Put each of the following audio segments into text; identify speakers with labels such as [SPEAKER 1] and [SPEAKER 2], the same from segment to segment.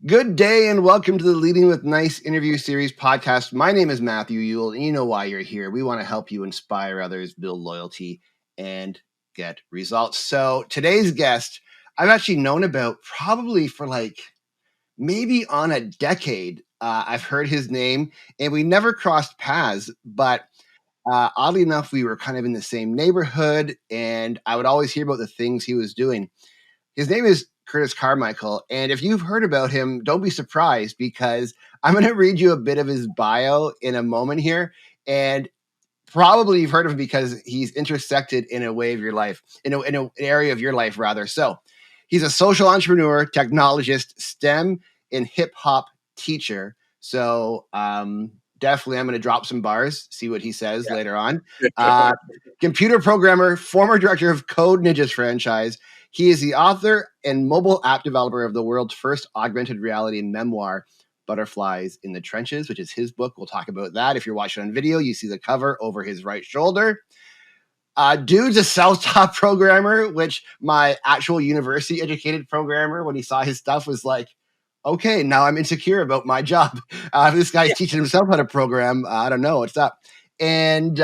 [SPEAKER 1] Good day and welcome to the Leading with Nice interview series podcast. My name is Matthew Ewell, and you know why you're here. We want to help you inspire others, build loyalty, and get results. So today's guest, I've actually known about probably for maybe on a decade. I've heard his name, and we never crossed paths, but oddly enough, we were kind of in the same neighborhood, and I would always hear about the things he was doing. His name is Curtis Carmichael, and if you've heard about him, don't be surprised because I'm going to read you a bit of his bio in a moment here, and probably you've heard of him because he's intersected in a way of your life, in an area of your life rather. So he's a social entrepreneur, technologist, STEM and hip hop teacher. So definitely I'm going to drop some bars, see what he says later on. Computer programmer, former director of Code Ninjas franchise. He is the author and mobile app developer of the world's first augmented reality memoir, Butterflies in the Trenches, which is his book. We'll talk about that. If you're watching on video, you see the cover over his right shoulder. Dude's a self-taught programmer, which my actual university educated programmer, when he saw his stuff, was like, okay, now I'm insecure about my job. This guy's teaching himself how to program. I don't know what's up. And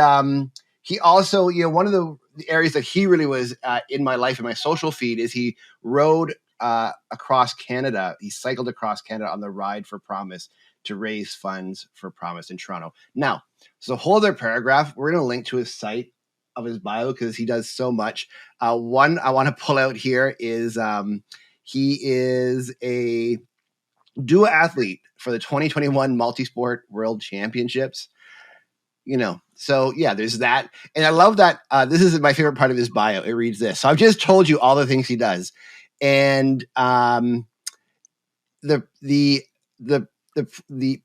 [SPEAKER 1] he also, one of the areas that he really was in my life, in my social feed, is he rode across Canada. He cycled across Canada on the Ride for Promise to raise funds for Promise in Toronto. Now, so a whole other paragraph. We're going to link to his site of his bio because he does so much. One I want to pull out here is he is a dual athlete for the 2021 Multisport World Championships. So yeah, there's that. And I love that. This is my favorite part of his bio. It reads this. So I've just told you all the things he does. And the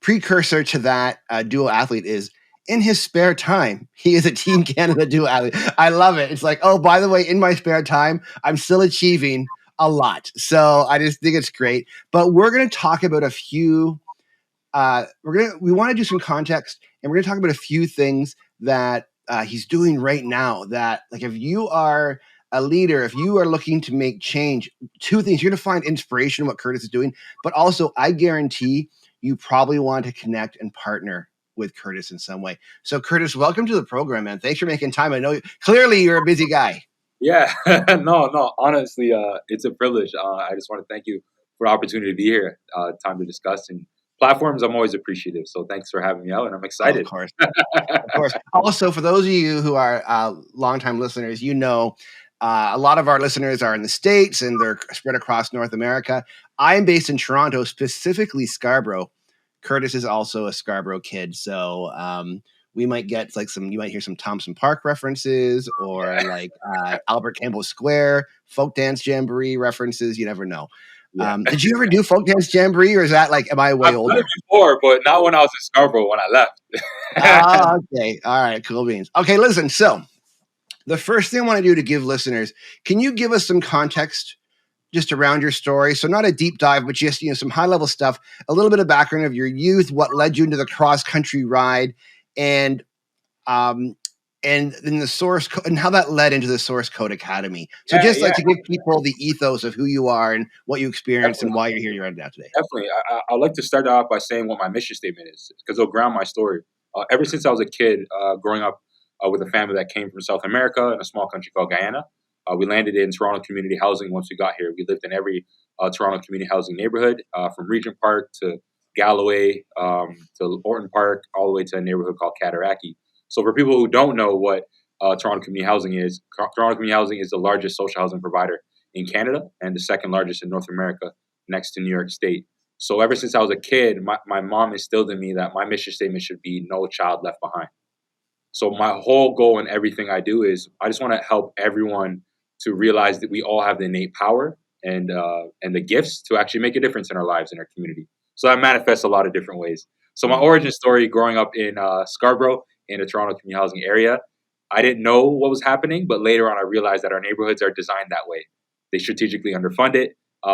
[SPEAKER 1] precursor to that dual athlete is in his spare time, he is a Team Canada dual athlete. I love it. It's like, oh, by the way, in my spare time, I'm still achieving a lot. So I just think it's great. But we're going to talk about a few. We want to do some context, and we're going to talk about a few things that he's doing right now. That, like, if you are a leader, if you are looking to make change, two things: you're going to find inspiration in what Curtis is doing, but also, I guarantee you probably want to connect and partner with Curtis in some way. So, Curtis, welcome to the program, man. Thanks for making time. I know clearly you're a busy guy.
[SPEAKER 2] Yeah, no. Honestly, it's a privilege. I just want to thank you for the opportunity to be here. Time to discuss and platforms. I'm always appreciative. So thanks for having me out, and I'm excited.
[SPEAKER 1] Of course. Of course. Also, for those of you who are longtime listeners, a lot of our listeners are in the States and they're spread across North America. I am based in Toronto, specifically Scarborough. Curtis is also a Scarborough kid. So we might get you might hear some Thompson Park references or Albert Campbell Square, folk dance jamboree references. You never know.
[SPEAKER 2] Yeah.
[SPEAKER 1] Did you ever do folk dance jamboree, or is that am I way older?
[SPEAKER 2] I've done it before, but not when I was in Scarborough when I left.
[SPEAKER 1] Okay. All right. Cool beans. Okay, listen. So the first thing I want to do to give listeners, can you give us some context just around your story? So not a deep dive, but just some high level stuff, a little bit of background of your youth, what led you into the cross country ride, and then the source code and how that led into the Source Code Academy. So to give people the ethos of who you are and what you experienced and why you're here right now today.
[SPEAKER 2] Definitely. I'd like to start off by saying what my mission statement is, because it'll ground my story. Ever since I was a kid, growing up with a family that came from South America in a small country called Guyana, we landed in Toronto community housing once we got here. We lived in every Toronto community housing neighborhood, from Regent Park to Galloway to Orton Park, all the way to a neighborhood called Cataraqui. So for people who don't know what Toronto community housing is, Toronto community housing is the largest social housing provider in Canada and the second largest in North America, next to New York State. So ever since I was a kid, my mom instilled in me that my mission statement should be no child left behind. So my whole goal in everything I do is I just want to help everyone to realize that we all have the innate power and the gifts to actually make a difference in our lives and our community. So that manifests a lot of different ways. So my origin story, growing up in Scarborough in the Toronto community housing area, I didn't know what was happening, but later on I realized that our neighborhoods are designed that way. They strategically underfunded.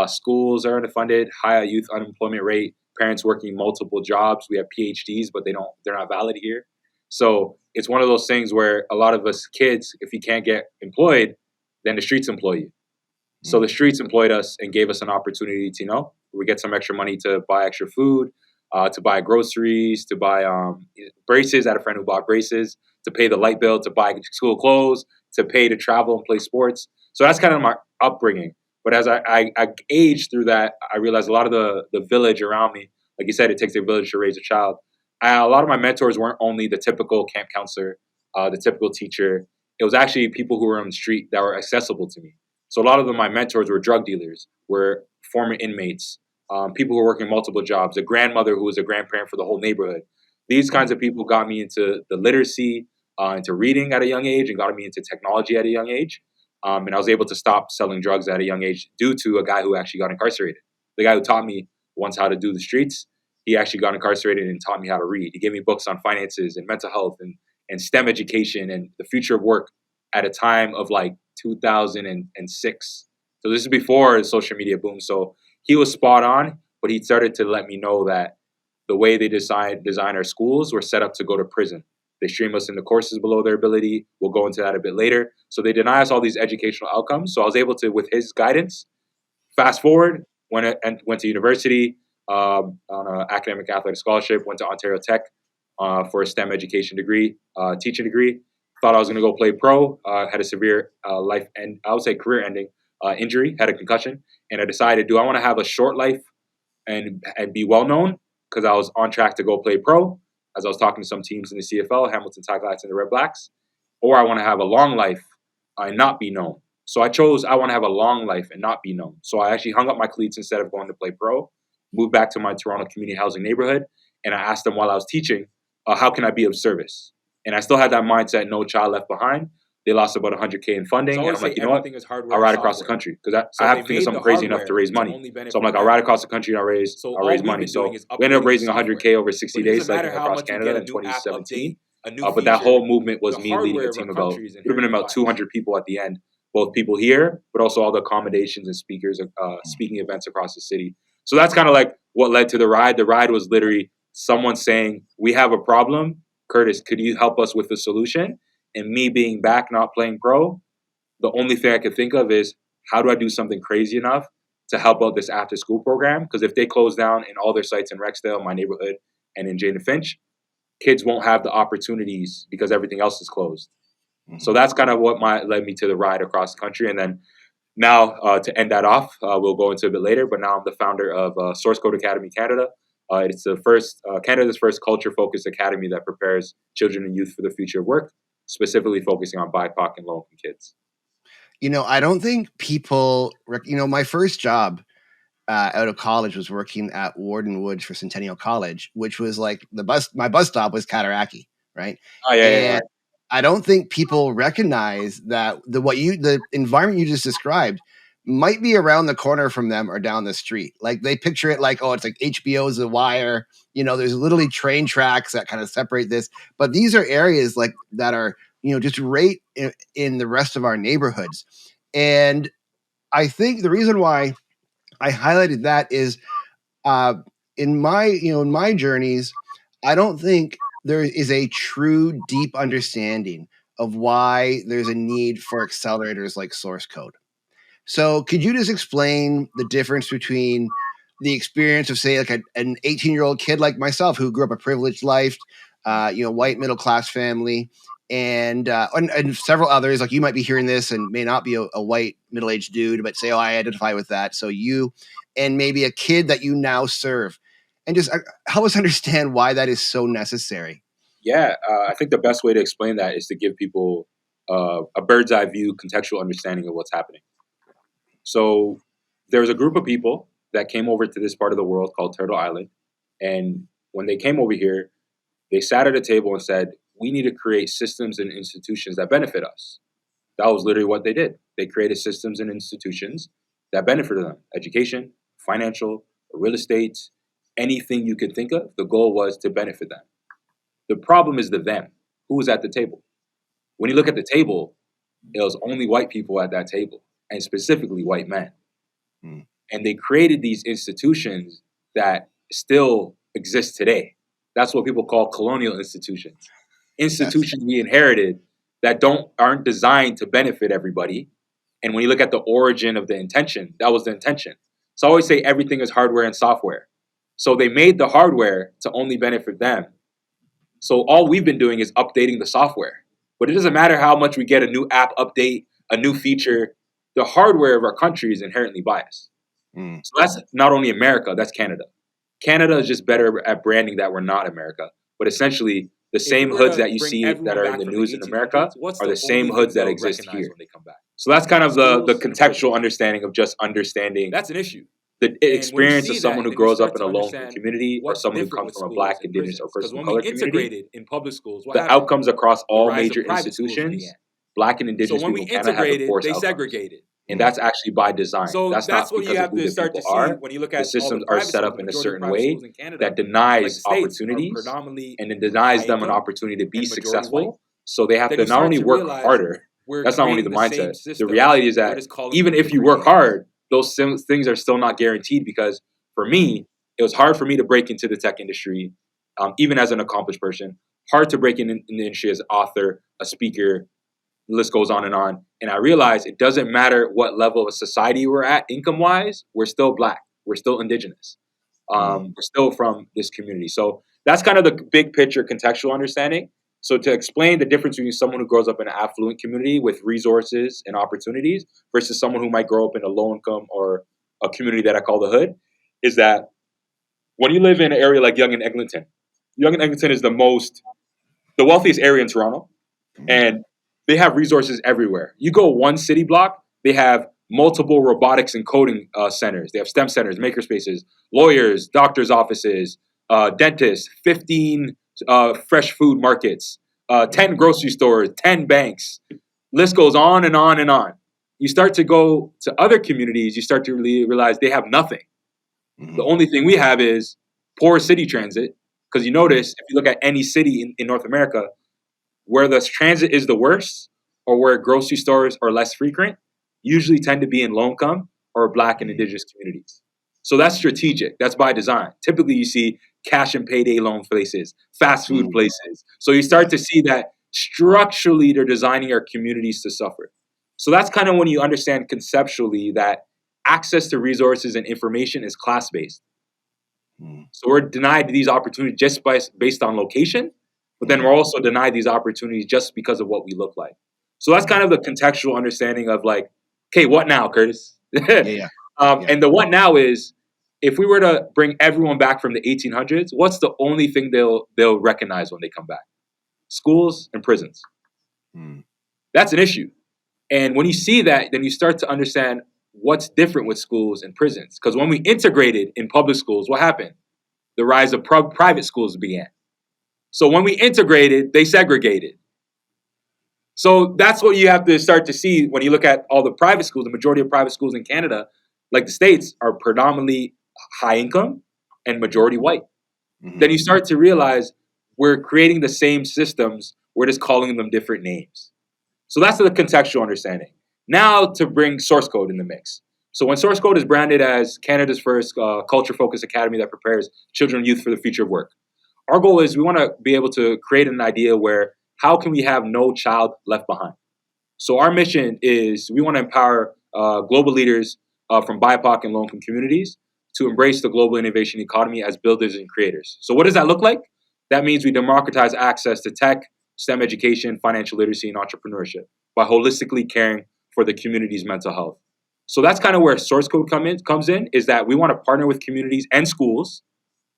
[SPEAKER 2] Schools are underfunded, high youth unemployment rate, parents working multiple jobs. We have PhDs, but they're not valid here. So it's one of those things where a lot of us kids, if you can't get employed, then the streets employ you. So the streets employed us and gave us an opportunity to, We get some extra money to buy extra food, to buy groceries, to buy braces. I had a friend who bought braces, to pay the light bill, to buy school clothes, to pay to travel and play sports. So that's kind of my upbringing. But as I aged through that, I realized a lot of the village around me, like you said, it takes a village to raise a child. A lot of my mentors weren't only the typical camp counselor, the typical teacher. It was actually people who were on the street that were accessible to me. So a lot of them, my mentors were drug dealers, were former inmates, people who were working multiple jobs, a grandmother who was a grandparent for the whole neighborhood. These kinds of people got me into the literacy, into reading at a young age, and got me into technology at a young age. And I was able to stop selling drugs at a young age due to a guy who actually got incarcerated. The guy who taught me once how to do the streets, he actually got incarcerated and taught me how to read. He gave me books on finances and mental health and STEM education and the future of work at a time of like 2006. So this is before the social media boom. So he was spot on, but he started to let me know that the way they design our schools were set up to go to prison. They stream us into courses below their ability. We'll go into that a bit later. So they deny us all these educational outcomes. So I was able to, with his guidance, fast forward, went to university on an academic athletic scholarship, went to Ontario Tech for a STEM education degree, teaching degree. Thought I was going to go play pro, had a severe life and I would say career ending injury, had a concussion. And I decided, do I want to have a short life and be well known? Because I was on track to go play pro, as I was talking to some teams in the CFL, Hamilton Ticats and the Red Blacks, or I want to have a long life and not be known. So I chose I want to have a long life and not be known. So I actually hung up my cleats instead of going to play pro, moved back to my Toronto community housing neighborhood, and I asked them while I was teaching, how can I be of service? And I still had that mindset, no child left behind. They lost about 100K in funding. And I'm like, you know what? I'll ride across the country because I have to think of something crazy enough to raise money. So I'm like, I'll ride across the country and I'll raise money. So we ended up raising 100K over 60 days, like across Canada in 2017. But that whole movement was me leading a team about, it would have been about 200 people at the end, both people here, but also all the accommodations and speakers, speaking events across the city. So that's kind of like what led to the ride. The ride was literally someone saying, we have a problem. Curtis, could you help us with the solution? And me being back, not playing pro, the only thing I could think of is how do I do something crazy enough to help out this after school program? Because if they close down in all their sites in Rexdale, my neighborhood, and in Jane and Finch, kids won't have the opportunities because everything else is closed. Mm-hmm. So that's kind of what led me to the ride across the country. And then now to end that off, we'll go into a bit later, but now I'm the founder of Source Code Academy Canada. It's the first Canada's first culture-focused academy that prepares children and youth for the future of work, specifically focusing on BIPOC and low-income kids.
[SPEAKER 1] You know, I don't think people, my first job out of college was working at Warden Woods for Centennial College, which was like my bus stop was Cataraqui, right?
[SPEAKER 2] Oh, yeah.
[SPEAKER 1] I don't think people recognize that the environment you just described might be around the corner from them or down the street. Like they picture it like, oh, it's like HBO's The Wire. You know, there's literally train tracks that kind of separate this. But these are areas like that are, just right in the rest of our neighborhoods. And I think the reason why I highlighted that is in my journeys, I don't think there is a true deep understanding of why there's a need for accelerators like source code. So could you just explain the difference between the experience of, say, like an 18-year-old kid like myself who grew up a privileged life, white middle-class family, and several others, like you might be hearing this and may not be a white middle-aged dude, but say, oh, I identify with that. So you and maybe a kid that you now serve, and just help us understand why that is so necessary.
[SPEAKER 2] Yeah, I think the best way to explain that is to give people a bird's eye view, contextual understanding of what's happening. So there was a group of people that came over to this part of the world called Turtle Island. And when they came over here, they sat at a table and said, we need to create systems and institutions that benefit us. That was literally what they did. They created systems and institutions that benefited them. Education, financial, real estate, anything you could think of. The goal was to benefit them. The problem is the them. Who was at the table? When you look at the table, it was only white people at that table, and specifically white men. And they created these institutions that still exist today. That's what people call colonial institutions. Institutions we inherited that aren't designed to benefit everybody. And when you look at the origin of the intention, that was the intention. So I always say everything is hardware and software. So they made the hardware to only benefit them. So all we've been doing is updating the software. But it doesn't matter how much we get a new app update, a new feature. The hardware of our country is inherently biased.
[SPEAKER 1] Mm.
[SPEAKER 2] So that's not only America, that's Canada. Canada is just better at branding that we're not America. But essentially, the same hoods that you see that are in the news in America are the same hoods that exist here. So that's kind of the contextual understanding of just understanding
[SPEAKER 3] That's an issue.
[SPEAKER 2] the
[SPEAKER 3] And
[SPEAKER 2] experience
[SPEAKER 3] when
[SPEAKER 2] of
[SPEAKER 3] you see
[SPEAKER 2] someone
[SPEAKER 3] that,
[SPEAKER 2] who
[SPEAKER 3] then you
[SPEAKER 2] grows up
[SPEAKER 3] start
[SPEAKER 2] in a
[SPEAKER 3] to
[SPEAKER 2] low-income
[SPEAKER 3] understand
[SPEAKER 2] community or
[SPEAKER 3] what's
[SPEAKER 2] someone who
[SPEAKER 3] different
[SPEAKER 2] comes
[SPEAKER 3] with
[SPEAKER 2] from a
[SPEAKER 3] schools
[SPEAKER 2] Black,
[SPEAKER 3] and
[SPEAKER 2] Indigenous, or
[SPEAKER 3] prisons.
[SPEAKER 2] person
[SPEAKER 3] Because
[SPEAKER 2] of
[SPEAKER 3] when
[SPEAKER 2] color
[SPEAKER 3] we
[SPEAKER 2] community,
[SPEAKER 3] integrated in public schools, what
[SPEAKER 2] the
[SPEAKER 3] happened?
[SPEAKER 2] outcomes across
[SPEAKER 3] The
[SPEAKER 2] all
[SPEAKER 3] rise
[SPEAKER 2] major
[SPEAKER 3] of private schools
[SPEAKER 2] institutions,
[SPEAKER 3] began.
[SPEAKER 2] Black and
[SPEAKER 3] So
[SPEAKER 2] Indigenous
[SPEAKER 3] when
[SPEAKER 2] people
[SPEAKER 3] we
[SPEAKER 2] in Canada have the
[SPEAKER 3] integrated,
[SPEAKER 2] poorest
[SPEAKER 3] they
[SPEAKER 2] outcomes.
[SPEAKER 3] segregated.
[SPEAKER 2] And that's actually by design.
[SPEAKER 3] So
[SPEAKER 2] That's
[SPEAKER 3] that's
[SPEAKER 2] not
[SPEAKER 3] what you
[SPEAKER 2] because of
[SPEAKER 3] have
[SPEAKER 2] who
[SPEAKER 3] to
[SPEAKER 2] the
[SPEAKER 3] start to
[SPEAKER 2] people
[SPEAKER 3] see
[SPEAKER 2] are.
[SPEAKER 3] when you look
[SPEAKER 2] The
[SPEAKER 3] at all the
[SPEAKER 2] systems are
[SPEAKER 3] private
[SPEAKER 2] set
[SPEAKER 3] schools.
[SPEAKER 2] up
[SPEAKER 3] The
[SPEAKER 2] in a
[SPEAKER 3] majority of
[SPEAKER 2] certain
[SPEAKER 3] private
[SPEAKER 2] way
[SPEAKER 3] schools in Canada,
[SPEAKER 2] that
[SPEAKER 3] like
[SPEAKER 2] denies
[SPEAKER 3] the states, are
[SPEAKER 2] opportunities
[SPEAKER 3] predominantly
[SPEAKER 2] and it denies
[SPEAKER 3] high
[SPEAKER 2] them an
[SPEAKER 3] income
[SPEAKER 2] opportunity to be
[SPEAKER 3] and majority white.
[SPEAKER 2] successful. So they have
[SPEAKER 3] Then
[SPEAKER 2] to
[SPEAKER 3] you
[SPEAKER 2] not
[SPEAKER 3] start
[SPEAKER 2] only
[SPEAKER 3] to
[SPEAKER 2] work
[SPEAKER 3] realize
[SPEAKER 2] harder.
[SPEAKER 3] we're
[SPEAKER 2] That's not only the
[SPEAKER 3] creating the same
[SPEAKER 2] mindset. The
[SPEAKER 3] systems.
[SPEAKER 2] reality is
[SPEAKER 3] We're
[SPEAKER 2] that
[SPEAKER 3] just calling
[SPEAKER 2] even
[SPEAKER 3] them
[SPEAKER 2] if you
[SPEAKER 3] different
[SPEAKER 2] work
[SPEAKER 3] names.
[SPEAKER 2] hard, those things are still not guaranteed because for me, it was hard for me to break into the tech industry, even as an accomplished person. Hard to break in the industry as an author, a speaker, the list goes on. And I realized it doesn't matter what level of society we're at income-wise, we're still Black. We're still Indigenous. We're still from this community. So that's kind of the big picture contextual understanding. So to explain the difference between someone who grows up in an affluent community with resources and opportunities versus someone who might grow up in a low income or a community that I call the hood, is that when you live in an area like Yonge and Eglinton is the wealthiest area in Toronto, and they have resources everywhere. You go one city block, they have multiple robotics and coding centers. They have STEM centers, makerspaces, lawyers, doctors' offices, dentists, 15 fresh food markets, 10 grocery stores, 10 banks. List goes on and on and on. You start to go to other communities, you start to really realize they have nothing. The only thing we have is poor city transit. Because you notice, if you look at any city in North America, where the transit is the worst or where grocery stores are less frequent usually tend to be in low income or Black and Indigenous communities. So that's strategic. That's by design. Typically, you see cash and payday loan places, fast food places. So you start to see that structurally they're designing our communities to suffer. So that's kind of when you understand conceptually that access to resources and information is class based. So we're denied these opportunities just based on location, but then we're also denied these opportunities just because of what we look like. So that's kind of the contextual understanding of like, okay, what now, Curtis?
[SPEAKER 1] Yeah.
[SPEAKER 2] And the what now is, if we were to bring everyone back from the 1800s, what's the only thing they'll recognize when they come back? Schools and prisons. That's an issue. And when you see that, then you start to understand what's different with schools and prisons. Because when we integrated in public schools, what happened? The rise of private schools began. So when we integrated, they segregated. So that's what you have to start to see when you look at all the private schools. The majority of private schools in Canada, like the States, are predominantly high income and majority white. Then you start to realize we're creating the same systems, we're just calling them different names. So that's the contextual understanding. Now to bring source code in the mix. So when source code is branded as Canada's first culture-focused academy that prepares children and youth for the future of work, our goal is we want to be able to create an idea where how can we have no child left behind? So our mission is we want to empower global leaders from BIPOC and low-income communities to embrace the global innovation economy as builders and creators. So what does that look like? That means we democratize access to tech, STEM education, financial literacy, and entrepreneurship by holistically caring for the community's mental health. So that's kind of where source code comes in, is that we want to partner with communities and schools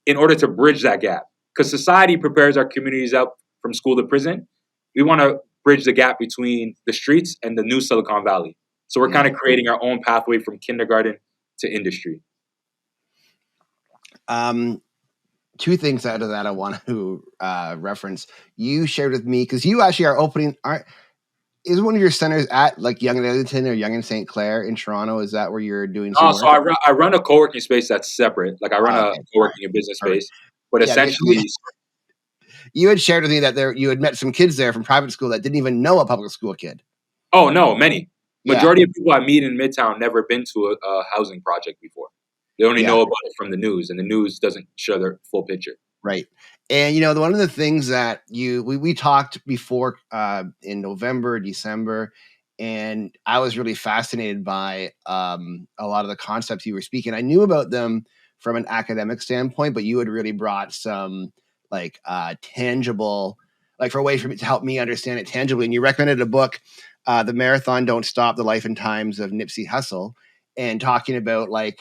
[SPEAKER 2] in order to bridge that gap. Because society prepares our communities up from school to prison. We want to bridge the gap between the streets and the new Silicon Valley. So we're kind of creating our own pathway from kindergarten to industry.
[SPEAKER 1] Two things out of that I want to reference. You shared with me, because you actually are opening. Is one of your centers at like Yonge and Eglinton or Yonge and St. Clair in Toronto? Is that where you're doing some work?
[SPEAKER 2] So I run a co-working space that's separate. Like I run a co-working and business space. But essentially,
[SPEAKER 1] you had shared with me that you had met some kids there from private school that didn't even know a public school kid.
[SPEAKER 2] Oh, no, many. Majority of people I meet in Midtown never been to a housing project before. They only know about it from the news, and the news doesn't show their full picture.
[SPEAKER 1] Right. And, one of the things that we talked before in November, December, and I was really fascinated by a lot of the concepts you were speaking. I knew about them from an academic standpoint, but you had really brought some like tangible, like for a way for me to help me understand it tangibly. And you recommended a book, The Marathon Don't Stop: The Life and Times of Nipsey Hussle, and talking about like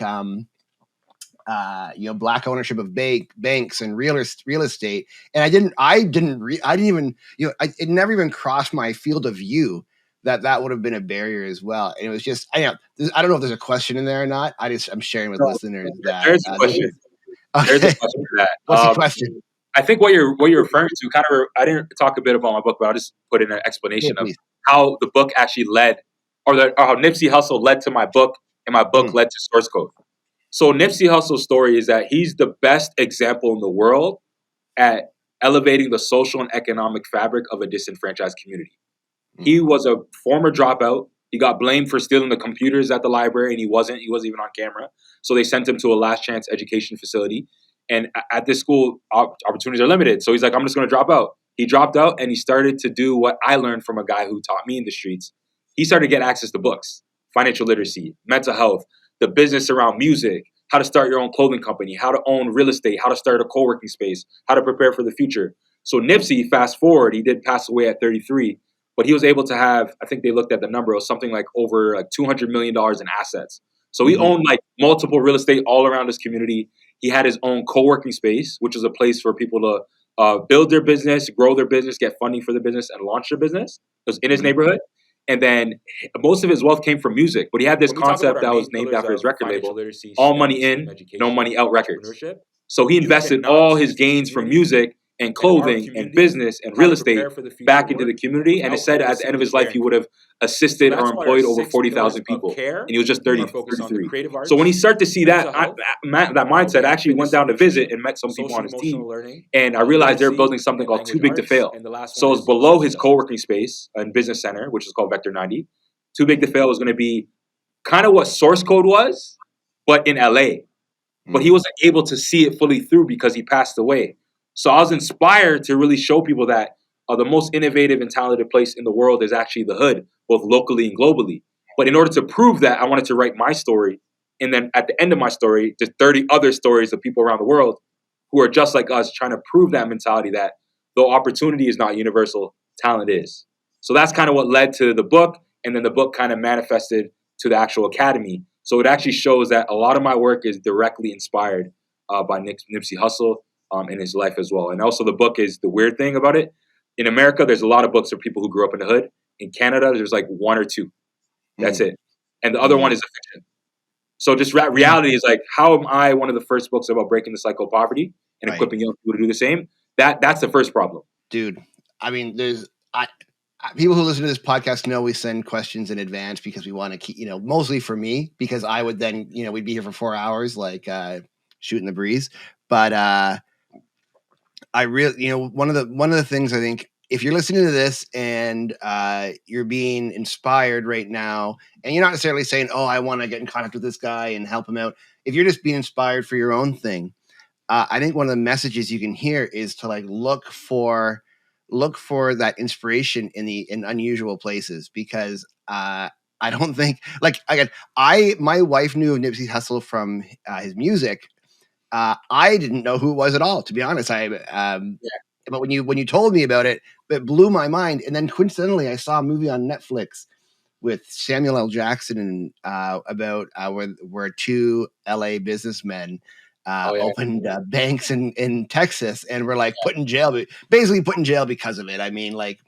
[SPEAKER 1] black ownership of banks and real estate. And I didn't even, it never even crossed my field of view that would have been a barrier as well. And it was just, I don't know if there's a question in there or not. I'm sharing with
[SPEAKER 2] No,
[SPEAKER 1] listeners that
[SPEAKER 2] there's a question. There's a
[SPEAKER 1] okay.
[SPEAKER 2] question for that.
[SPEAKER 1] What's the question?
[SPEAKER 2] I think what you're referring to kind of, I didn't talk a bit about my book, but I'll just put in an
[SPEAKER 1] Yeah,
[SPEAKER 2] explanation of
[SPEAKER 1] please.
[SPEAKER 2] how the book actually led, or how Nipsey Hussle led to my book, and my book led to source code. So Nipsey Hussle's story is that he's the best example in the world at elevating the social and economic fabric of a disenfranchised community. He was a former dropout. He got blamed for stealing the computers at the library, and he wasn't even on camera. So they sent him to a last chance education facility. And at this school, opportunities are limited. So he's like, I'm just going to drop out. He dropped out, and he started to do what I learned from a guy who taught me in the streets. He started to get access to books, financial literacy, mental health, the business around music, how to start your own clothing company, how to own real estate, how to start a co-working space, how to prepare for the future. So Nipsey, fast forward, he did pass away at 33, but he was able to have, I think they looked at the number, it was something like over like $200 million in assets. So he owned like multiple real estate all around his community. He had his own co-working space, which was a place for people to build their business, grow their business, get funding for the business, and launch their business. It was in his neighborhood. And then most of his wealth came from music. But he had this concept that was named after his record label, All Money In, No Money Out Records. So he invested all his gains from music and clothing and business and real estate back into the community. And it said at the end of his life, he would have assisted or employed over 40,000 people. And he was just 33. So when you start to see that mindset, I actually went down to visit and met some people on his team. And I realized they're building something called Too Big to Fail. So it's below his co-working space and business center, which is called Vector 90. Too Big to Fail was going to be kind of what Source Code was, but in LA. But he wasn't able to see it fully through because he passed away. So I was inspired to really show people that the most innovative and talented place in the world is actually the hood, both locally and globally. But in order to prove that, I wanted to write my story. And then at the end of my story, there's 30 other stories of people around the world who are just like us, trying to prove that mentality that though opportunity is not universal, talent is. So that's kind of what led to the book. And then the book kind of manifested to the actual academy. So it actually shows that a lot of my work is directly inspired by Nipsey Hussle in his life as well. And also the book is the weird thing about it. In America, there's a lot of books for people who grew up in the hood. In Canada, there's like one or two. That's it. And the other one is a fiction. So just reality is like, how am I one of the first books about breaking the cycle of poverty and equipping young people to do the same? That's the first problem.
[SPEAKER 1] Dude, I mean, people who listen to this podcast know we send questions in advance because we want to keep, mostly for me, because I would then, we'd be here for 4 hours, like shooting the breeze. But I really, one of the things I think, if you're listening to this and you're being inspired right now, and you're not necessarily saying, oh, I want to get in contact with this guy and help him out. If you're just being inspired for your own thing, I think one of the messages you can hear is to like look for that inspiration in unusual places, because I don't think, like, again, my wife knew of Nipsey Hussle from his music. I didn't know who it was at all, to be honest. But when you told me about it, it blew my mind. And then coincidentally, I saw a movie on Netflix with Samuel L. Jackson about where two LA businessmen opened banks in Texas and were like put in jail because of it. I mean, like,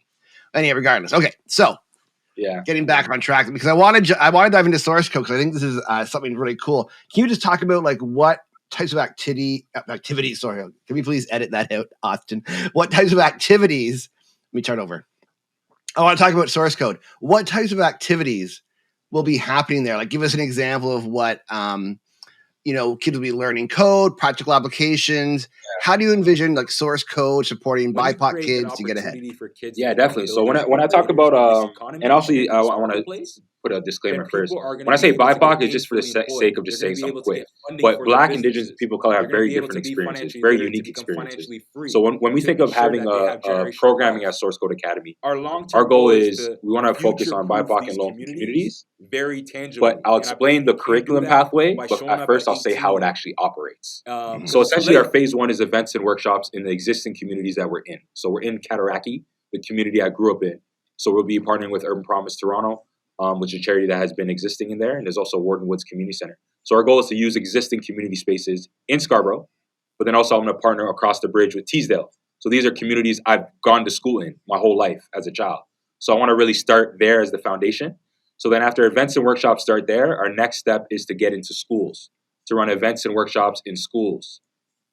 [SPEAKER 1] regardless. Okay, so getting back on track, because I want to dive into source code, because I think this is something really cool. Can you just talk about like what types of activities? Sorry, can we please edit that out, Austin? What types of activities? Let me turn over. I want to talk about source code. What types of activities will be happening there? Like, give us an example of what kids will be learning code, practical applications. how do you envision like source code supporting
[SPEAKER 2] When you
[SPEAKER 1] BIPOC
[SPEAKER 2] create an
[SPEAKER 1] kids to get ahead?
[SPEAKER 2] opportunity for kids to definitely. So when I talk about and actually I want to put a disclaimer first. When I say BIPOC, it's just for the sake of just saying something quick. But Black, Indigenous, and people of color have very different experiences, very unique experiences. So when we think of having a programming at Source Code Academy, our goal is we want to focus on BIPOC and low-income communities. But I'll explain the curriculum pathway, but at first I'll say how it actually operates. So essentially our phase one is events and workshops in the existing communities that we're in. So we're in Cataraqui, the community I grew up in. So we'll be partnering with Urban Promise Toronto, which is a charity that has been existing in there. And there's also Warden Woods Community Center. So our goal is to use existing community spaces in Scarborough, but then also I'm going to partner across the bridge with Teesdale. So these are communities I've gone to school in my whole life as a child. So I want to really start there as the foundation. So then after events and workshops start there, our next step is to get into schools, to run events and workshops in schools.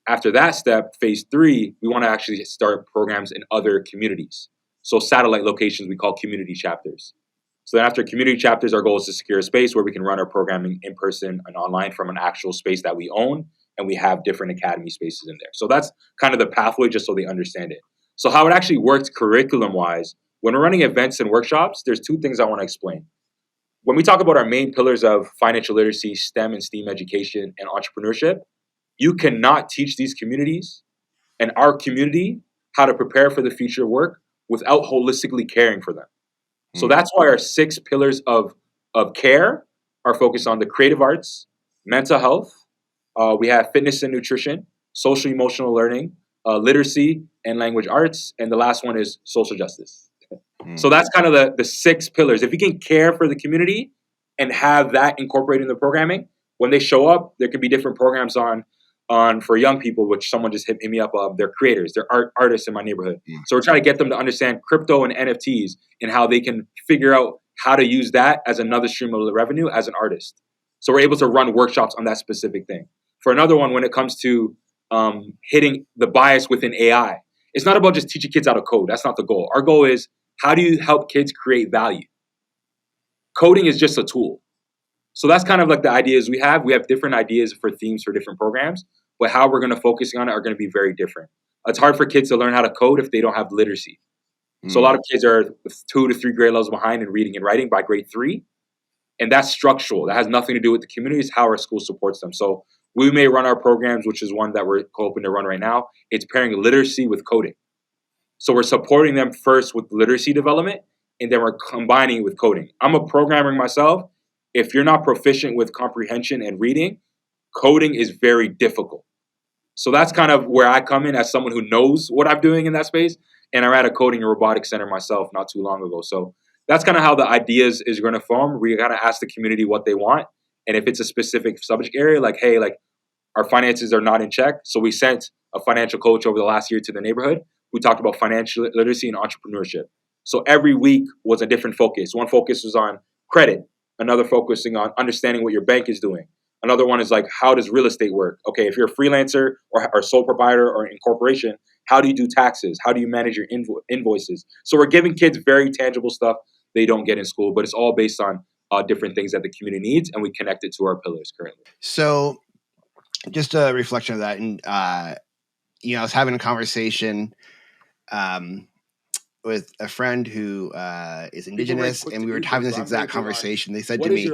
[SPEAKER 2] After that step, phase three, we want to actually start programs in other communities. So satellite locations we call community chapters. So then after community chapters, our goal is to secure a space where we can run our programming in person and online from an actual space that we own, and we have different academy spaces in there. So that's kind of the pathway, just so they understand it. So how it actually works curriculum-wise, when we're running events and workshops, there's two things I want to explain. When we talk about our main pillars of financial literacy, STEM and STEAM education, and entrepreneurship, you cannot teach these communities and our community how to prepare for the future of work without holistically caring for them. So that's why our 6 pillars of care are focused on the creative arts, mental health, we have fitness and nutrition, social emotional learning, literacy and language arts, and the last one is social justice. So that's kind of the 6 pillars. If you can care for the community and have that incorporated in the programming, when they show up, there could be different programs on for young people, which someone just hit me up. They're creators, they're artists in my neighborhood. So we're trying to get them to understand crypto and NFTs and how they can figure out how to use that as another stream of revenue as an artist. So we're able to run workshops on that specific thing. For another one, when it comes to hitting the bias within AI, it's not about just teaching kids how to code. That's not the goal. Our goal is, how do you help kids create value? Coding is just a tool. So that's kind of like the ideas we have. We have different ideas for themes for different programs, but how we're going to focus on it are going to be very different. It's hard for kids to learn how to code if they don't have literacy. So a lot of kids are 2 to 3 grade levels behind in reading and writing by grade 3. And that's structural. That has nothing to do with the community. It's how our school supports them. So we may run our programs, which is one that we're hoping to run right now. It's pairing literacy with coding. So we're supporting them first with literacy development, and then we're combining it with coding. I'm a programmer myself. If you're not proficient with comprehension and reading, coding is very difficult. So that's kind of where I come in as someone who knows what I'm doing in that space. And I'm at a coding and robotics center myself not too long ago. So that's kind of how the ideas is going to form. We got to ask the community what they want. And if it's a specific subject area, like, hey, like our finances are not in check. So we sent a financial coach over the last year to the neighborhood. We talked about financial literacy and entrepreneurship. So every week was a different focus. One focus was on credit. Another focusing on understanding what your bank is doing. Another one is like, how does real estate work? Okay, if you're a freelancer or sole proprietor or incorporation, how do you do taxes? How do you manage your invoices? So we're giving kids very tangible stuff they don't get in school, but it's all based on different things that the community needs, and we connect it to our pillars currently.
[SPEAKER 1] So just a reflection of that. And, I was having a conversation with a friend who is Indigenous, and we were having this exact conversation. They said to me,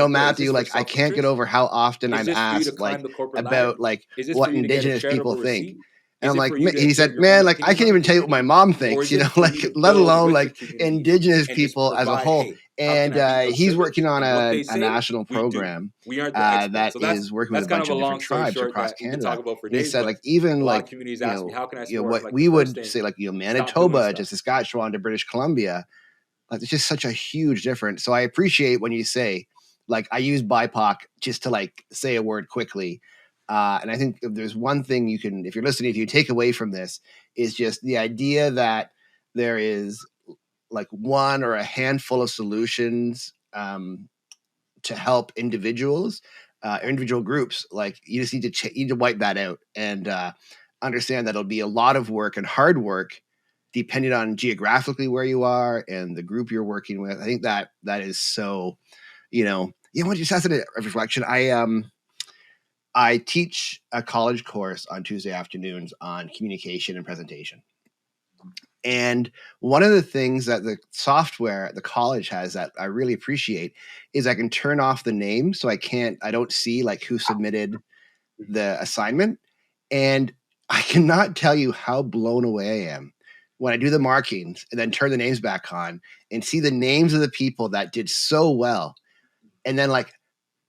[SPEAKER 1] Matthew, like, I can't get over how often I'm asked, like, about, like, what Indigenous people think. And I'm like, he said, man, like, I can't even tell you what my mom thinks, like, let alone, like, Indigenous people as a whole. And he's working on a national program that is working with a bunch of different tribes across Canada. And he said, like, even like, what we would say, like, Manitoba to Saskatchewan to British Columbia, like, it's just such a huge difference. So I appreciate when you say, like, I use BIPOC just to, like, say a word quickly. And I think if there's one thing you can, if you're listening, if you take away from this, is just the idea that there is like one or a handful of solutions to help individuals, individual groups. Like, you just need to wipe that out and understand that it'll be a lot of work and hard work depending on geographically where you are and the group you're working with. I think that is so, what you said in a reflection. I teach a college course on Tuesday afternoons on communication and presentation. And one of the things that the software the college has that I really appreciate is I can turn off the name so I don't see like who submitted the assignment. And I cannot tell you how blown away I am when I do the markings and then turn the names back on and see the names of the people that did so well. And then like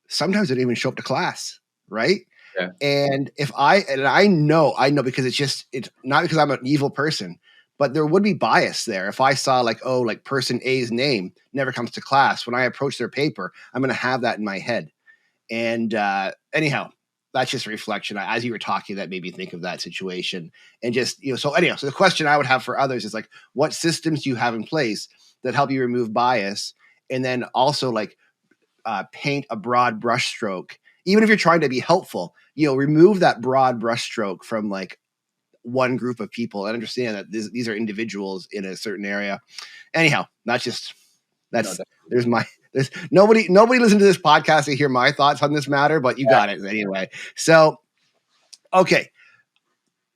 [SPEAKER 1] sometimes they don't even show up to class, right?
[SPEAKER 2] Yeah.
[SPEAKER 1] And I know because it's not because I'm an evil person, but there would be bias there. If I saw like, oh, like person A's name never comes to class, when I approach their paper, I'm going to have that in my head. And anyhow, that's just a reflection. As you were talking, that made me think of that situation. And just, so the question I would have for others is like, what systems do you have in place that help you remove bias? And then also like paint a broad brushstroke, even if you're trying to be helpful, remove that broad brushstroke from like one group of people and understand that these are individuals in a certain area. Anyhow, there's nobody listen to this podcast to hear my thoughts on this matter, but you got it anyway. So, okay.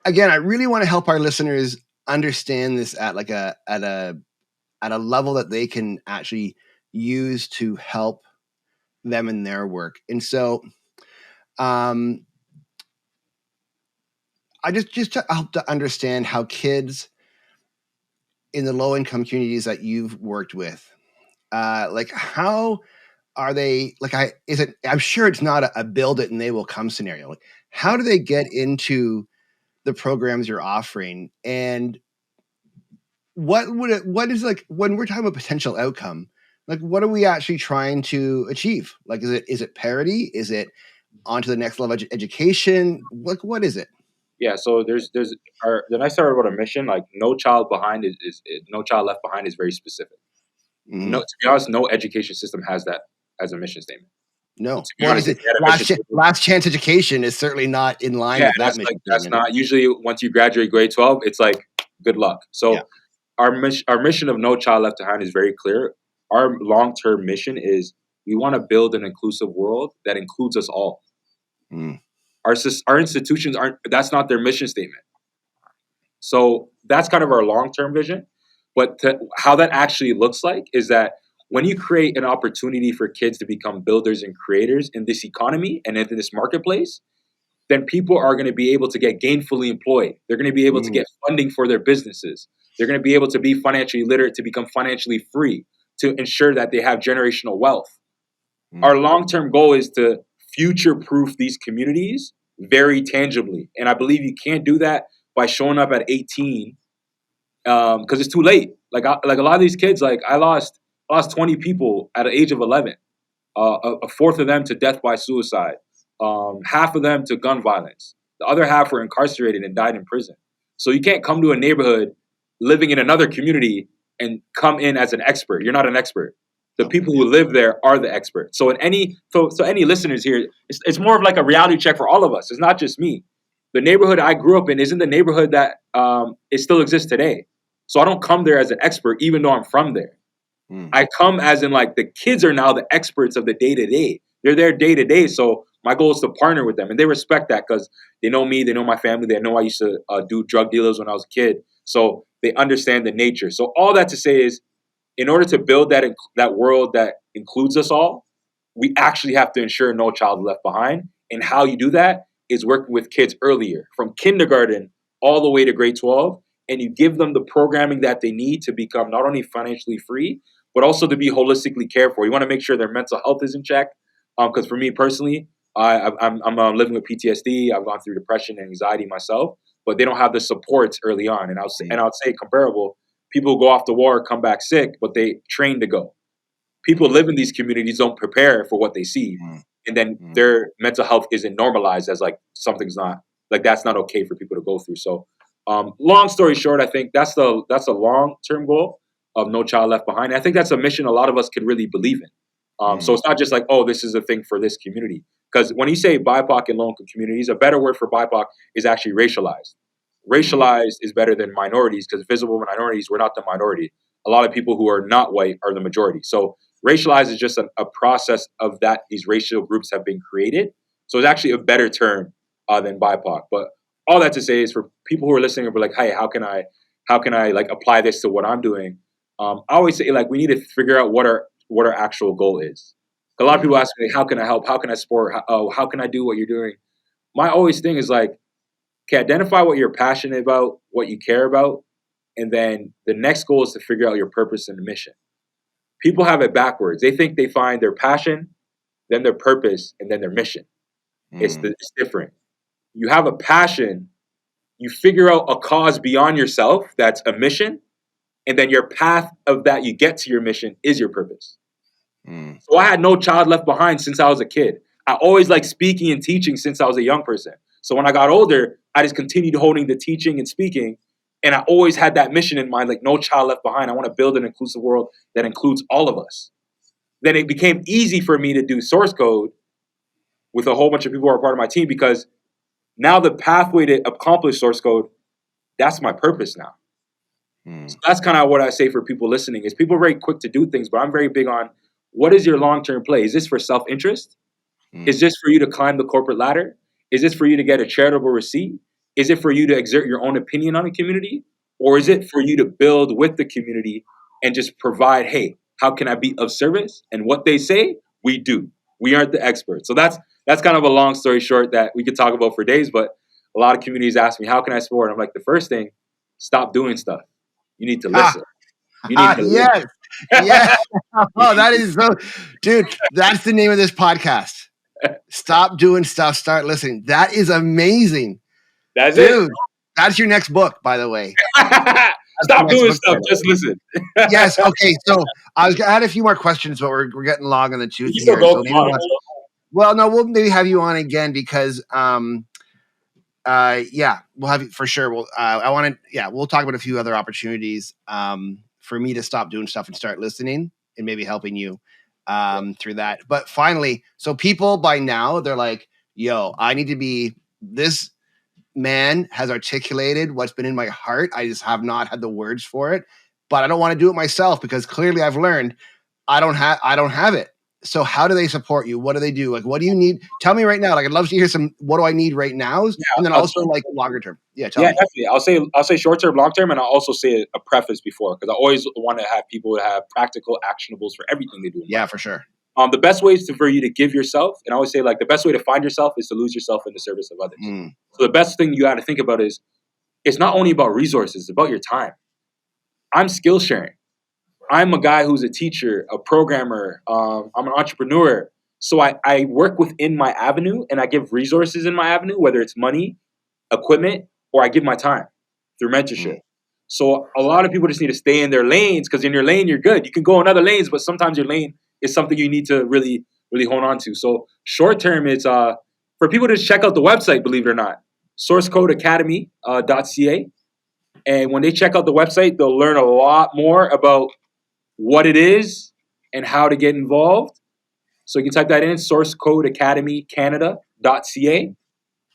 [SPEAKER 1] Again, I really want to help our listeners understand this at like at a level that they can actually use to help them in their work. And so, I just to help to understand how kids in the low income communities that you've worked with, like how are they like I'm sure it's not a build it and they will come scenario. Like how do they get into the programs you're offering, and what is like when we're talking about potential outcome, like what are we actually trying to achieve? Like is it parity? Is it onto the next level of education? Like what is it?
[SPEAKER 2] Yeah, so the nice part about a mission, like no child behind is no child left behind is very specific. No, to be honest, no education system has that as a mission statement.
[SPEAKER 1] No.
[SPEAKER 2] To be honest, if you had a mission statement,
[SPEAKER 1] last chance education is certainly not in line with that mission
[SPEAKER 2] that's
[SPEAKER 1] statement.
[SPEAKER 2] not usually once you graduate grade 12, it's like good luck. So our mission of No Child Left Behind is very clear. Our long-term mission is we want to build an inclusive world that includes us all. Our institutions that's not their mission statement. So that's kind of our long-term vision. But how that actually looks like is that when you create an opportunity for kids to become builders and creators in this economy and in this marketplace, then people are going to be able to get gainfully employed. They're going to be able to get funding for their businesses. They're going to be able to be financially literate, to become financially free, to ensure that they have generational wealth. Our long-term goal is to future-proof these communities very tangibly. And I believe you can't do that by showing up at 18 because it's too late. Like a lot of these kids, like I lost 20 people at the age of 11. A fourth of them to death by suicide. Half of them to gun violence. The other half were incarcerated and died in prison. So you can't come to a neighborhood living in another community and come in as an expert. You're not an expert. The people who live there are the experts. So any listeners here, it's more of like a reality check for all of us. It's not just me. The neighborhood I grew up in isn't the neighborhood that it still exists today. So I don't come there as an expert, even though I'm from there. I come as in like the kids are now the experts of the day to day. They're there day to day. So my goal is to partner with them, and they respect that because they know me, they know my family, they know I used to do drug dealers when I was a kid. So they understand the nature. So all that to say is, in order to build that world that includes us all, we actually have to ensure no child left behind. And how you do that is working with kids earlier, from kindergarten all the way to grade 12, and you give them the programming that they need to become not only financially free, but also to be holistically cared for. You want to make sure their mental health is in check. Because for me personally, I'm living with PTSD. I've gone through depression and anxiety myself, but they don't have the supports early on. And I would say comparable. People go off to war, come back sick, but they train to go. People live in these communities don't prepare for what they see, and then their mental health isn't normalized as like something's not like that's not okay for people to go through. So, long story short, I think that's a long term goal of No Child Left Behind. And I think that's a mission a lot of us could really believe in. So it's not just like, oh, this is a thing for this community. Because when you say BIPOC and low-income communities, a better word for BIPOC is actually racialized. Racialized is better than minorities because visible minorities, we're not the minority. A lot of people who are not white are the majority. So racialized is just a process of that these racial groups have been created So it's actually a better term than BIPOC. But all that to say is for people who are listening and be like, hey, how can I like apply this to what I'm doing? I always say like we need to figure out what our actual goal is. A lot of people ask me, how can I help? How can I support? How can I do what you're doing? My always thing is like, okay, identify what you're passionate about, what you care about, and then the next goal is to figure out your purpose and mission. People have it backwards. They think they find their passion, then their purpose, and then their mission. It's different. You have a passion, you figure out a cause beyond yourself that's a mission, and then your path of that you get to your mission is your purpose. So I had no child left behind since I was a kid. I always liked speaking and teaching since I was a young person. So when I got older, I just continued honing the teaching and speaking. And I always had that mission in mind, like no child left behind. I want to build an inclusive world that includes all of us. Then it became easy for me to do source code with a whole bunch of people who are part of my team because now the pathway to accomplish source code, that's my purpose now. So that's kind of what I say for people listening is people are very quick to do things, but I'm very big on what is your long-term play? Is this for self-interest? Is this for you to climb the corporate ladder? Is this for you to get a charitable receipt? Is it for you to exert your own opinion on a community? Or is it for you to build with the community and just provide, hey, how can I be of service? And what they say, we do. We aren't the experts. So that's kind of a long story short that we could talk about for days, but a lot of communities ask me, how can I support? I'm like, the first thing, stop doing stuff. You need to listen. You need to
[SPEAKER 1] Yes. Yeah. Oh, that is so, dude, that's the name of this podcast. Stop doing stuff, start listening. That is amazing.
[SPEAKER 2] That's
[SPEAKER 1] dude,
[SPEAKER 2] it.
[SPEAKER 1] That's your next book, by the way.
[SPEAKER 2] Stop doing stuff. Just listen.
[SPEAKER 1] Yes. Okay. So I had a few more questions, but we're getting long on the tooth
[SPEAKER 2] You
[SPEAKER 1] here.
[SPEAKER 2] still
[SPEAKER 1] So
[SPEAKER 2] go
[SPEAKER 1] well, no, we'll maybe have you on again because yeah, we'll have you for sure. We'll talk about a few other opportunities for me to stop doing stuff and start listening and maybe helping you through that. But finally, so people by now they're like, yo, I need to be this man has articulated what's been in my heart. I just have not had the words for it, but I don't want to do it myself because clearly I've learned I don't have it. So how do they support you? What do they do? Like, what do you need? Tell me right now. Like, I'd love to hear what do I need right now? And then also like longer term. Yeah. Tell me.
[SPEAKER 2] Definitely. I'll say short term, long term, and I'll also say a preface before because I always want to have people to have practical actionables for everything they do.
[SPEAKER 1] Yeah, for sure.
[SPEAKER 2] The best way is for you to give yourself, and I always say like the best way to find yourself is to lose yourself in the service of others. So the best thing you got to think about is it's not only about resources, it's about your time. I'm skill sharing. I'm a guy who's a teacher, a programmer. I'm an entrepreneur. So I work within my avenue and I give resources in my avenue, whether it's money, equipment, or I give my time through mentorship. So a lot of people just need to stay in their lanes because in your lane, you're good. You can go in other lanes, but sometimes your lane is something you need to really, really hold on to. So short term, it's for people to check out the website, believe it or not, sourcecodeacademy.ca. And when they check out the website, they'll learn a lot more about what it is and how to get involved. So you can type that in, sourcecodeacademycanada.ca. You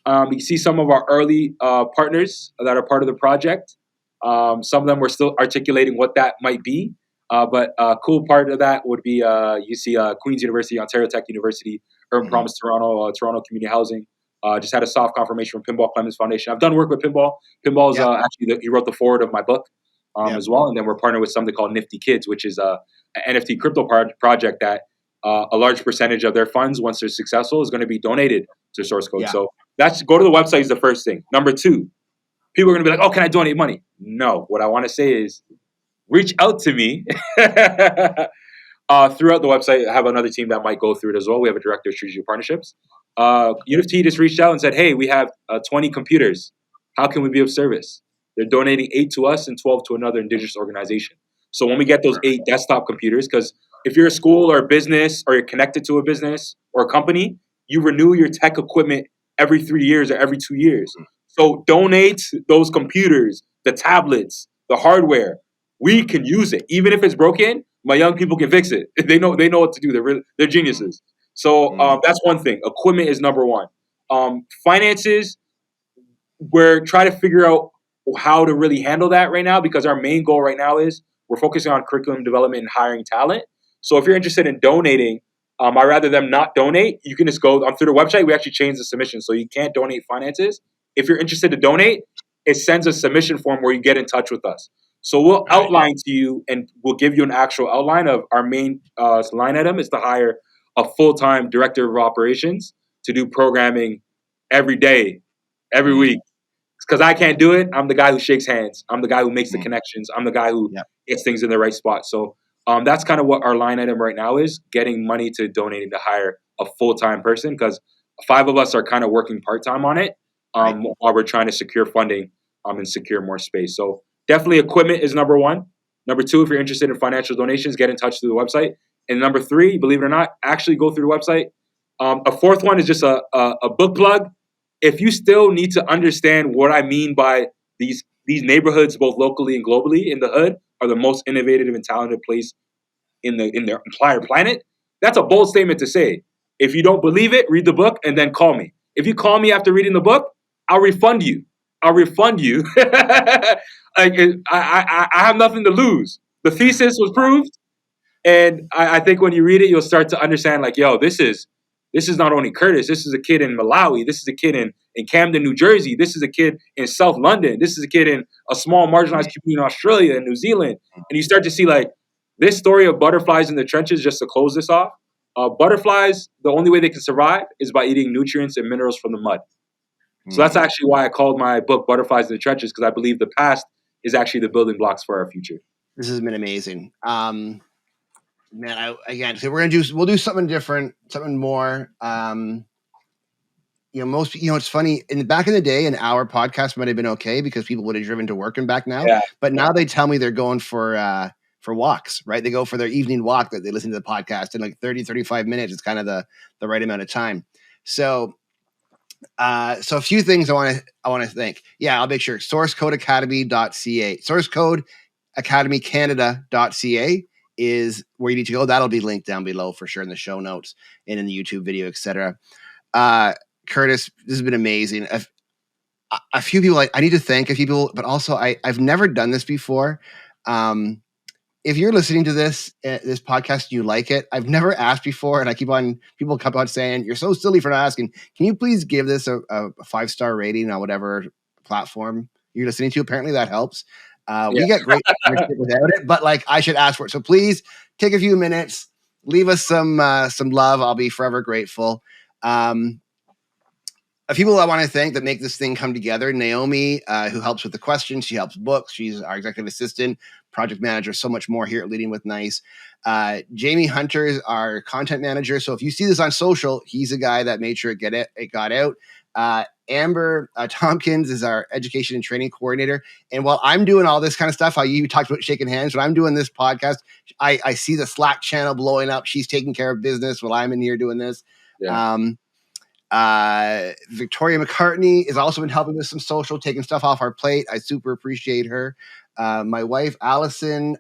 [SPEAKER 2] can see some of our early partners that are part of the project. Some of them we're still articulating what that might be. But a cool part of that would be you see Queen's University, Ontario Tech University, Urban Promise Toronto, Toronto Community Housing. Just had a soft confirmation from Pinball Clemens Foundation. I've done work with Pinball. Pinball is actually, he wrote the foreword of my book as well. And then we're partnered with something called Nifty Kids, which is an NFT crypto project that a large percentage of their funds, once they're successful, is going to be donated to Source Code. So that's go to the website is the first thing. Number two, people are going to be like, oh, can I donate money? No. What I want to say is reach out to me throughout the website. I have another team that might go through it as well. We have a director of strategic partnerships. UFT just reached out and said, hey, we have 20 computers. How can we be of service? They're donating 8 to us and 12 to another indigenous organization. So when we get those 8 desktop computers, because if you're a school or a business or you're connected to a business or a company, you renew your tech equipment every 3 years or every 2 years. So donate those computers, the tablets, the hardware. We can use it. Even if it's broken, my young people can fix it. They know what to do. They're geniuses. So that's one thing. Equipment is number one. Finances, we're trying to figure out how to really handle that right now because our main goal right now is we're focusing on curriculum development and hiring talent. So if you're interested in donating, I'd rather them not donate. You can just go through the website. We actually changed the submission, so you can't donate finances. If you're interested to donate, it sends a submission form where you get in touch with us. So we'll
[SPEAKER 1] Right.
[SPEAKER 2] outline to you, and we'll give you an actual outline of our main line item is to hire a full-time director of operations to do programming every day, every week. Because I can't do it. I'm the guy who shakes hands. I'm the guy who makes the connections. I'm the guy who
[SPEAKER 1] Yep.
[SPEAKER 2] gets things in the right spot. So that's kind of what our line item right now is, getting money to donating to hire a full-time person, because 5 of us are kind of working part-time on it
[SPEAKER 1] Right.
[SPEAKER 2] while we're trying to secure funding and secure more space. So definitely equipment is number 1. Number 2, if you're interested in financial donations, get in touch through the website. And number 3, believe it or not, actually go through the website. A 4th one is just a book plug. If you still need to understand what I mean by these neighborhoods, both locally and globally, in the hood, are the most innovative and talented place in the entire planet, that's a bold statement to say. If you don't believe it, read the book and then call me. If you call me after reading the book, I'll refund you. I'll refund you. I have nothing to lose. The thesis was proved, and I think when you read it, you'll start to understand, like, yo, this is not only Curtis. This is a kid in Malawi. This is a kid in Camden, New Jersey. This is a kid in South London. This is a kid in a small marginalized community in Australia and New Zealand. And you start to see, like, this story of butterflies in the trenches, just to close this off. Butterflies, the only way they can survive is by eating nutrients and minerals from the mud. So that's actually why I called my book Butterflies in the Trenches, because I believe the past is actually the building blocks for our future.
[SPEAKER 1] This has been amazing. Man, so we'll do something different, something more. It's funny, back in the day, an hour podcast might have been okay because people would have driven to work and back now.
[SPEAKER 2] Yeah.
[SPEAKER 1] But now they tell me they're going for walks, right? They go for their evening walk, that they listen to the podcast in like 30, 35 minutes. It's kind of the right amount of time. So a few things I want to thank. Yeah, I'll make sure. sourcecodeacademy.ca. sourcecodeacademycanada.ca is where you need to go. That'll be linked down below for sure in the show notes and in the YouTube video, etc. Curtis, this has been amazing. A few people, I need to thank a few people, but also I've never done this before. If you're listening to this podcast and you like it, I've never asked before, and people come on saying, you're so silly for not asking. Can you please give this a 5-star rating on whatever platform you're listening to? Apparently that helps. We get great without it, but I should ask for it. So please take a few minutes, leave us some love. I'll be forever grateful. A few people I want to thank that make this thing come together. Naomi, who helps with the questions. She helps books. She's our executive assistant, project manager, so much more here at Leading with Nice. Jamie Hunter is our content manager. So if you see this on social, he's the guy that made sure it got out. Amber Tompkins is our education and training coordinator. And while I'm doing all this kind of stuff, how you talked about shaking hands, when I'm doing this podcast, I see the Slack channel blowing up. She's taking care of business while I'm in here doing this.
[SPEAKER 2] Yeah.
[SPEAKER 1] Victoria McCartney has also been helping with some social, taking stuff off our plate. I super appreciate her. My wife, Allison,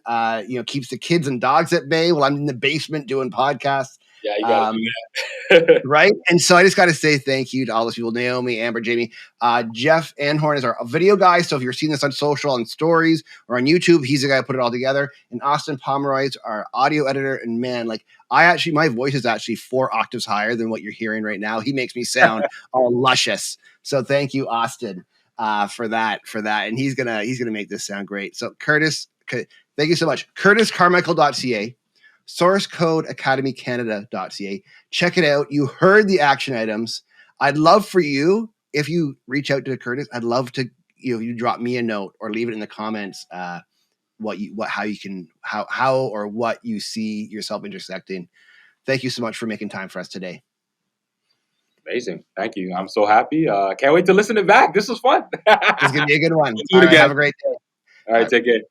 [SPEAKER 1] keeps the kids and dogs at bay while I'm in the basement doing podcasts.
[SPEAKER 2] Yeah, you got to do that.
[SPEAKER 1] Right? And so I just got to say thank you to all those people, Naomi, Amber, Jamie. Jeff Anhorn is our video guy. So if you're seeing this on social, on stories, or on YouTube, he's the guy who put it all together. And Austin Pomeroy is our audio editor. And man, my voice is actually 4 octaves higher than what you're hearing right now. He makes me sound all luscious. So thank you, Austin, for that. And he's gonna make this sound great. So Curtis, thank you so much. CurtisCarmichael.ca. sourcecodeacademycanada.ca. Check it out. You heard the action items. I'd love for you, if you reach out to Curtis, I'd love to, you drop me a note or leave it in the comments, how or what you see yourself intersecting. Thank you so much for making time for us today.
[SPEAKER 2] Amazing. Thank you. I'm so happy. Can't wait to listen to it back. This was fun.
[SPEAKER 1] It's going to be a good one.
[SPEAKER 2] We'll do it again.
[SPEAKER 1] Have a great day.
[SPEAKER 2] All right. Take care.